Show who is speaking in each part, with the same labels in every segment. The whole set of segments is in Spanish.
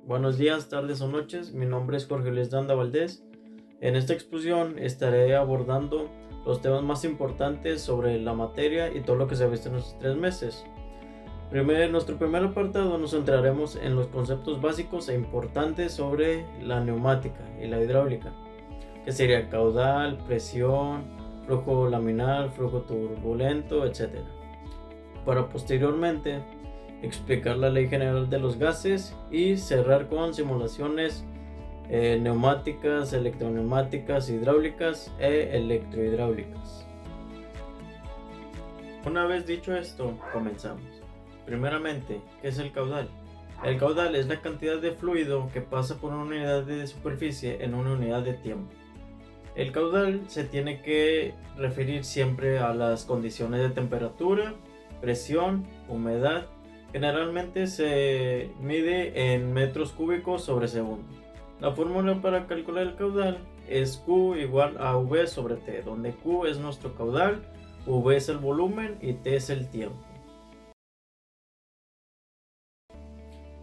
Speaker 1: Buenos días, tardes o noches. Mi nombre es Jorge Luis Danda Valdés. En esta exposición estaré abordando los temas más importantes sobre la materia y todo lo que se ha visto en estos 3 meses. Nuestro primer apartado nos centraremos en los conceptos básicos e importantes sobre la neumática y la hidráulica, que sería caudal, presión, flujo laminar, flujo turbulento, etc. Para posteriormente explicar la ley general de los gases y cerrar con simulaciones neumáticas, electroneumáticas, hidráulicas e electrohidráulicas. Una vez dicho esto, comenzamos. Primeramente, ¿qué es el caudal? El caudal es la cantidad de fluido que pasa por una unidad de superficie en una unidad de tiempo. El caudal se tiene que referir siempre a las condiciones de temperatura, presión, humedad. Generalmente se mide en metros cúbicos sobre segundo. La fórmula para calcular el caudal es Q igual a V sobre T, donde Q es nuestro caudal, V es el volumen y T es el tiempo.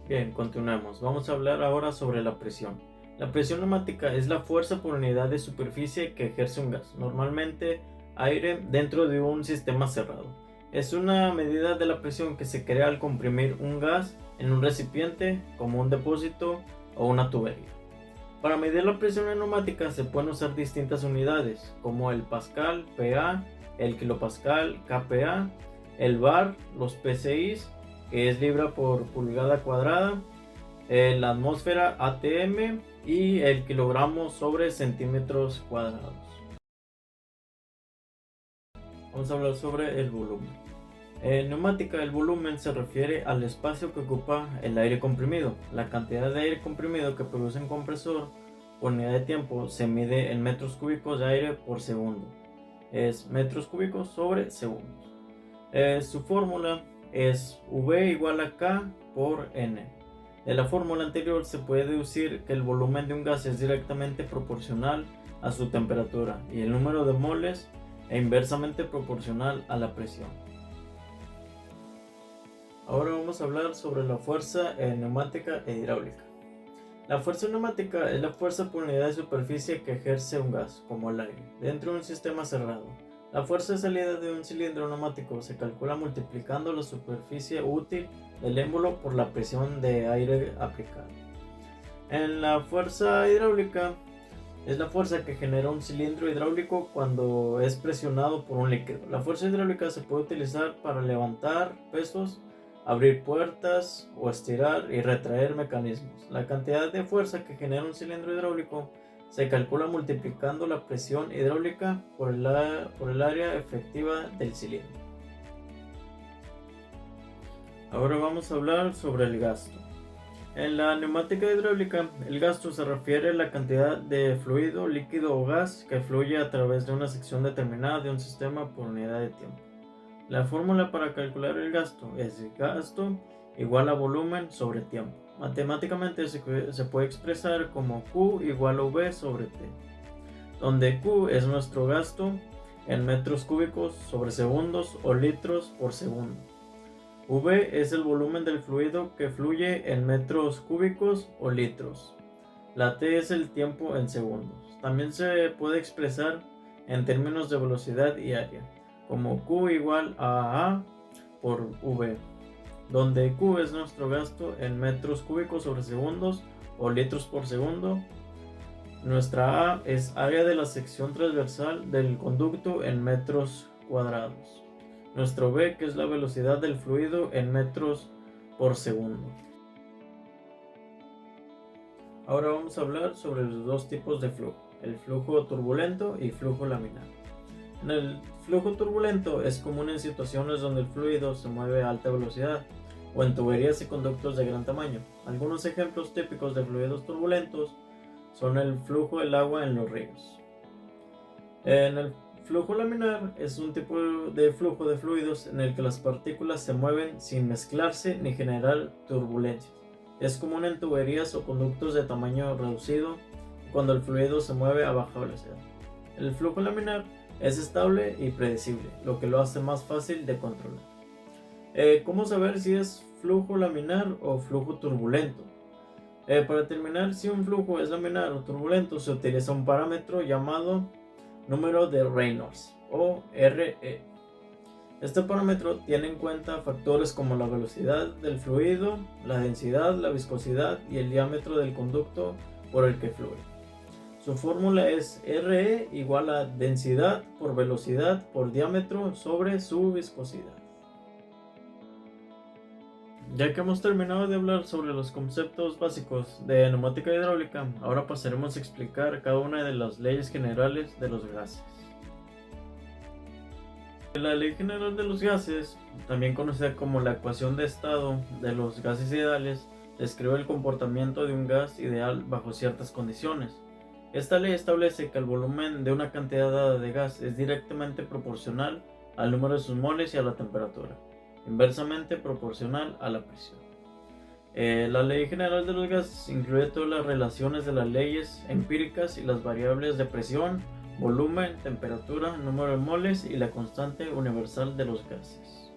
Speaker 1: Bien, continuemos. Vamos a hablar ahora sobre la presión. La presión neumática es la fuerza por unidad de superficie que ejerce un gas, normalmente aire, dentro de un sistema cerrado. Es una medida de la presión que se crea al comprimir un gas en un recipiente, como un depósito o una tubería. Para medir la presión en neumática se pueden usar distintas unidades, como el pascal, PA, el kilopascal, KPa, el bar, los PSI, que es libra por pulgada cuadrada, la atmósfera ATM y el kilogramo sobre centímetros cuadrados. Vamos a hablar sobre el volumen. En neumática, el volumen se refiere al espacio que ocupa el aire comprimido. La cantidad de aire comprimido que produce un compresor por unidad de tiempo se mide en metros cúbicos de aire por segundo. Es metros cúbicos sobre segundos. Su fórmula es V igual a K por N. De la fórmula anterior se puede deducir que el volumen de un gas es directamente proporcional a su temperatura y el número de moles e inversamente proporcional a la presión. Ahora vamos a hablar sobre la fuerza neumática e hidráulica. La fuerza neumática es la fuerza por unidad de superficie que ejerce un gas, como el aire, dentro de un sistema cerrado. La fuerza de salida de un cilindro neumático se calcula multiplicando la superficie útil del émbolo por la presión de aire aplicada. En la fuerza hidráulica es la fuerza que genera un cilindro hidráulico cuando es presionado por un líquido. La fuerza hidráulica se puede utilizar para levantar pesos, abrir puertas o estirar y retraer mecanismos. La cantidad de fuerza que genera un cilindro hidráulico se calcula multiplicando la presión hidráulica por el área efectiva del cilindro. Ahora vamos a hablar sobre el gasto. En la neumática hidráulica, el gasto se refiere a la cantidad de fluido, líquido o gas que fluye a través de una sección determinada de un sistema por unidad de tiempo. La fórmula para calcular el gasto es gasto igual a volumen sobre tiempo. Matemáticamente se puede expresar como Q igual a V sobre T, donde Q es nuestro gasto en metros cúbicos sobre segundos o litros por segundo. V es el volumen del fluido que fluye en metros cúbicos o litros. La T es el tiempo en segundos. También se puede expresar en términos de velocidad y área, como Q igual a por V, donde Q es nuestro gasto en metros cúbicos sobre segundos o litros por segundo. Nuestra A es área de la sección transversal del conducto en metros cuadrados. Nuestro V, que es la velocidad del fluido en metros por segundo. Ahora vamos a hablar sobre los dos tipos de flujo, el flujo turbulento y flujo laminar. En el flujo turbulento es común en situaciones donde el fluido se mueve a alta velocidad o en tuberías y conductos de gran tamaño. Algunos ejemplos típicos de fluidos turbulentos son el flujo del agua en los ríos. En el flujo laminar es un tipo de flujo de fluidos en el que las partículas se mueven sin mezclarse ni generar turbulencias. Es común en tuberías o conductos de tamaño reducido cuando el fluido se mueve a baja velocidad. El flujo laminar es estable y predecible, lo que lo hace más fácil de controlar. ¿Cómo saber si es flujo laminar o flujo turbulento? Para determinar si un flujo es laminar o turbulento se utiliza un parámetro llamado número de Reynolds o RE. Este parámetro tiene en cuenta factores como la velocidad del fluido, la densidad, la viscosidad y el diámetro del conducto por el que fluye. Su fórmula es RE igual a densidad por velocidad por diámetro sobre su viscosidad. Ya que hemos terminado de hablar sobre los conceptos básicos de neumática hidráulica, ahora pasaremos a explicar cada una de las leyes generales de los gases. La ley general de los gases, también conocida como la ecuación de estado de los gases ideales, describe el comportamiento de un gas ideal bajo ciertas condiciones. Esta ley establece que el volumen de una cantidad dada de gas es directamente proporcional al número de sus moles y a la temperatura, inversamente proporcional a la presión. La ley general de los gases incluye todas las relaciones de las leyes empíricas y las variables de presión, volumen, temperatura, número de moles y la constante universal de los gases.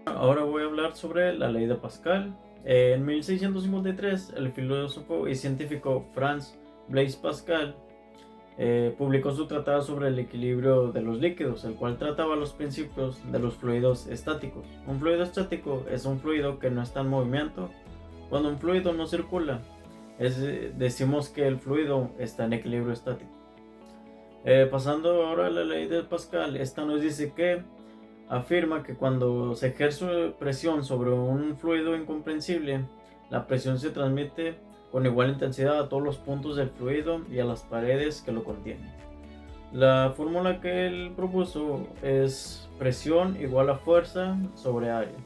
Speaker 1: Ahora voy a hablar sobre la ley de Pascal. En 1653, el filósofo y científico Franz Blaise Pascal publicó su tratado sobre el equilibrio de los líquidos, el cual trataba los principios de los fluidos estáticos. Un fluido estático es un fluido que no está en movimiento. Cuando un fluido no circula, decimos que el fluido está en equilibrio estático. Pasando ahora a la ley de Pascal, esta nos dice que afirma que cuando se ejerce presión sobre un fluido incomprensible, la presión se transmite con igual intensidad a todos los puntos del fluido y a las paredes que lo contienen. La fórmula que él propuso es presión igual a fuerza sobre área,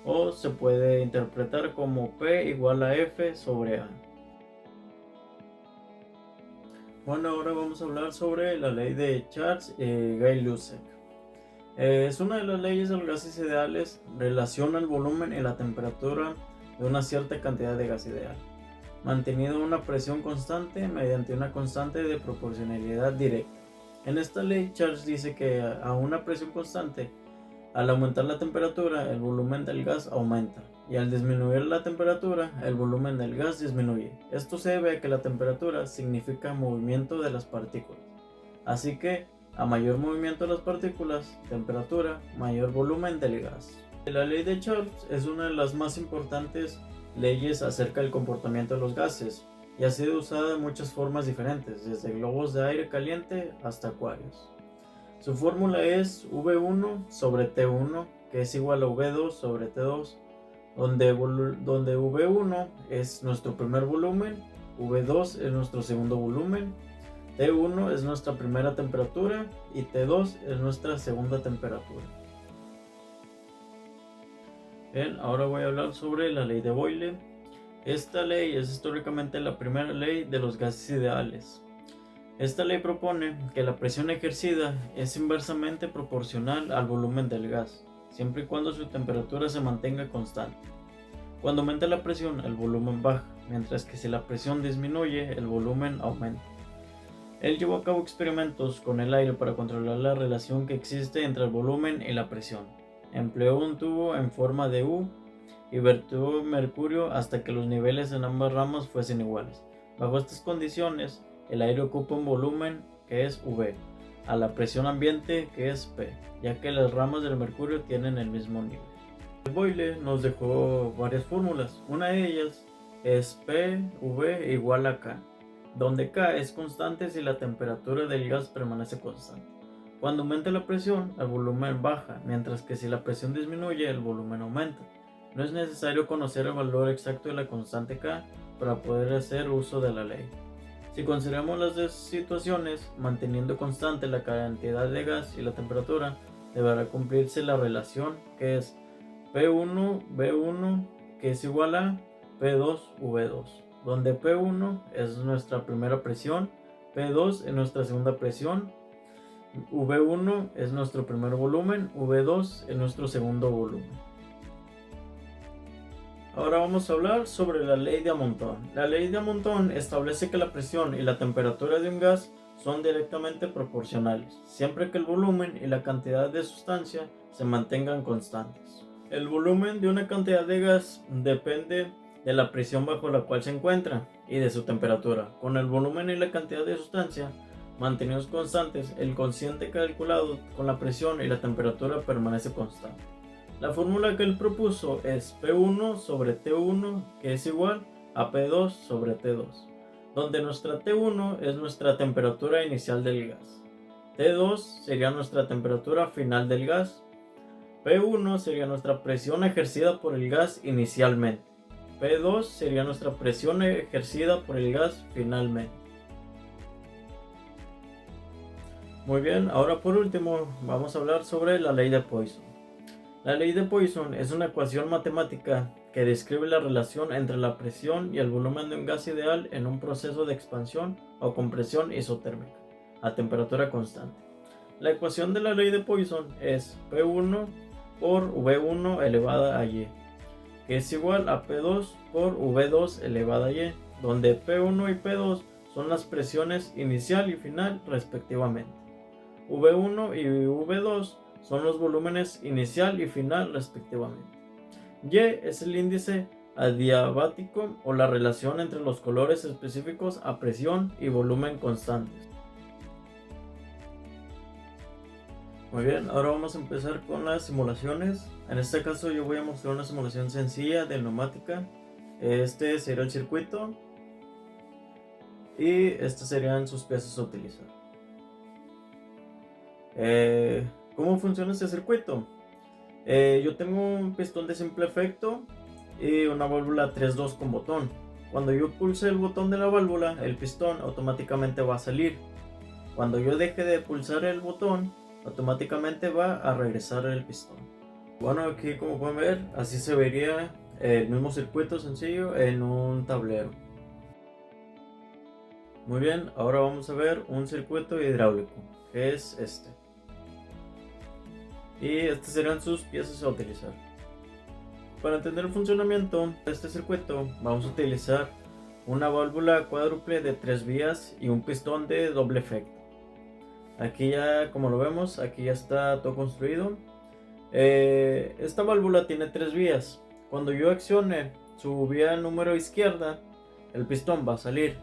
Speaker 1: o se puede interpretar como P igual a F sobre A. Bueno, ahora vamos a hablar sobre la ley de Charles-Gay-Lussac. Es una de las leyes de los gases ideales, relaciona el volumen y la temperatura de una cierta cantidad de gas ideal, manteniendo una presión constante mediante una constante de proporcionalidad directa. En esta ley, Charles dice que a una presión constante, al aumentar la temperatura, el volumen del gas aumenta, y al disminuir la temperatura, el volumen del gas disminuye. Esto se debe a que la temperatura significa movimiento de las partículas. Así que, a mayor movimiento de las partículas, temperatura, mayor volumen del gas. La ley de Charles es una de las más importantes leyes acerca del comportamiento de los gases y ha sido usada en muchas formas diferentes, desde globos de aire caliente hasta acuarios. Su fórmula es V1 sobre T1, que es igual a V2 sobre T2, donde V1 es nuestro primer volumen, V2 es nuestro segundo volumen, T1 es nuestra primera temperatura y T2 es nuestra segunda temperatura. Bien, ahora voy a hablar sobre la ley de Boyle. Esta ley es históricamente la primera ley de los gases ideales. Esta ley propone que la presión ejercida es inversamente proporcional al volumen del gas, siempre y cuando su temperatura se mantenga constante. Cuando aumenta la presión, el volumen baja, mientras que si la presión disminuye, el volumen aumenta. Él llevó a cabo experimentos con el aire para controlar la relación que existe entre el volumen y la presión. Empleó un tubo en forma de U y vertió mercurio hasta que los niveles en ambas ramas fuesen iguales. Bajo estas condiciones, el aire ocupa un volumen que es V, a la presión ambiente que es P, ya que las ramas del mercurio tienen el mismo nivel. Boyle nos dejó varias fórmulas. Una de ellas es PV igual a K, donde K es constante si la temperatura del gas permanece constante. Cuando aumenta la presión, el volumen baja, mientras que si la presión disminuye, el volumen aumenta. No es necesario conocer el valor exacto de la constante K para poder hacer uso de la ley. Si consideramos las dos situaciones, manteniendo constante la cantidad de gas y la temperatura, deberá cumplirse la relación que es P1V1 que es igual a P2V2, donde P1 es nuestra primera presión, P2 es nuestra segunda presión, V1 es nuestro primer volumen, V2 es nuestro segundo volumen. Ahora vamos a hablar sobre la ley de Amonton. La ley de Amonton establece que la presión y la temperatura de un gas son directamente proporcionales, siempre que el volumen y la cantidad de sustancia se mantengan constantes. El volumen de una cantidad de gas depende de la presión bajo la cual se encuentra y de su temperatura. Con el volumen y la cantidad de sustancia mantenidos constantes, el cociente calculado con la presión y la temperatura permanece constante. La fórmula que él propuso es P1 sobre T1, que es igual a P2 sobre T2, donde nuestra T1 es nuestra temperatura inicial del gas, T2 sería nuestra temperatura final del gas, P1 sería nuestra presión ejercida por el gas inicialmente, P2 sería nuestra presión ejercida por el gas finalmente. Muy bien, ahora por último vamos a hablar sobre la ley de Poisson. La ley de Poisson es una ecuación matemática que describe la relación entre la presión y el volumen de un gas ideal en un proceso de expansión o compresión isotérmica a temperatura constante. La ecuación de la ley de Poisson es P1 por V1 elevada a Y, que es igual a P2 por V2 elevada a Y, donde P1 y P2 son las presiones inicial y final respectivamente. V1 y V2 son los volúmenes inicial y final respectivamente. Y es el índice adiabático o la relación entre los colores específicos a presión y volumen constantes. Muy bien, ahora vamos a empezar con las simulaciones. En este caso yo voy a mostrar una simulación sencilla de neumática. Este sería el circuito y estas serían sus piezas a utilizar. ¿Cómo funciona este circuito? Yo tengo un pistón de simple efecto y una válvula 3-2 con botón. Cuando yo pulse el botón de la válvula, el pistón automáticamente va a salir. Cuando yo deje de pulsar el botón, automáticamente va a regresar el pistón. Bueno, aquí como pueden ver, así se vería el mismo circuito sencillo en un tablero. Muy bien, ahora vamos a ver un circuito hidráulico, que es este. Y estas serán sus piezas a utilizar. Para entender el funcionamiento de este circuito, vamos a utilizar una válvula cuádruple de 3 vías y un pistón de doble efecto. Aquí ya, como lo vemos, aquí ya está todo construido. Esta válvula tiene 3 vías. Cuando yo accione su vía número izquierda, el pistón va a salir.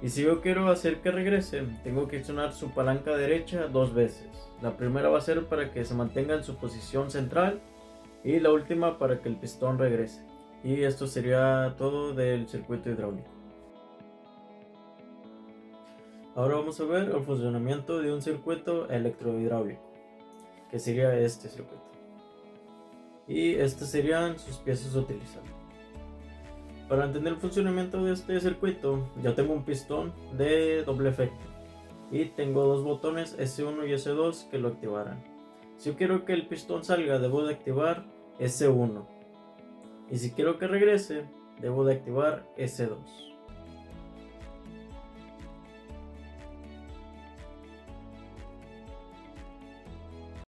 Speaker 1: Y si yo quiero hacer que regrese, tengo que accionar su palanca derecha 2 veces. La primera va a ser para que se mantenga en su posición central y la última para que el pistón regrese. Y esto sería todo del circuito hidráulico. Ahora vamos a ver el funcionamiento de un circuito electrohidráulico, que sería este circuito. Y estas serían sus piezas a utilizar. Para entender el funcionamiento de este circuito, yo tengo un pistón de doble efecto y tengo dos botones S1 y S2 que lo activarán. Si yo quiero que el pistón salga, debo de activar S1, y si quiero que regrese, debo de activar S2.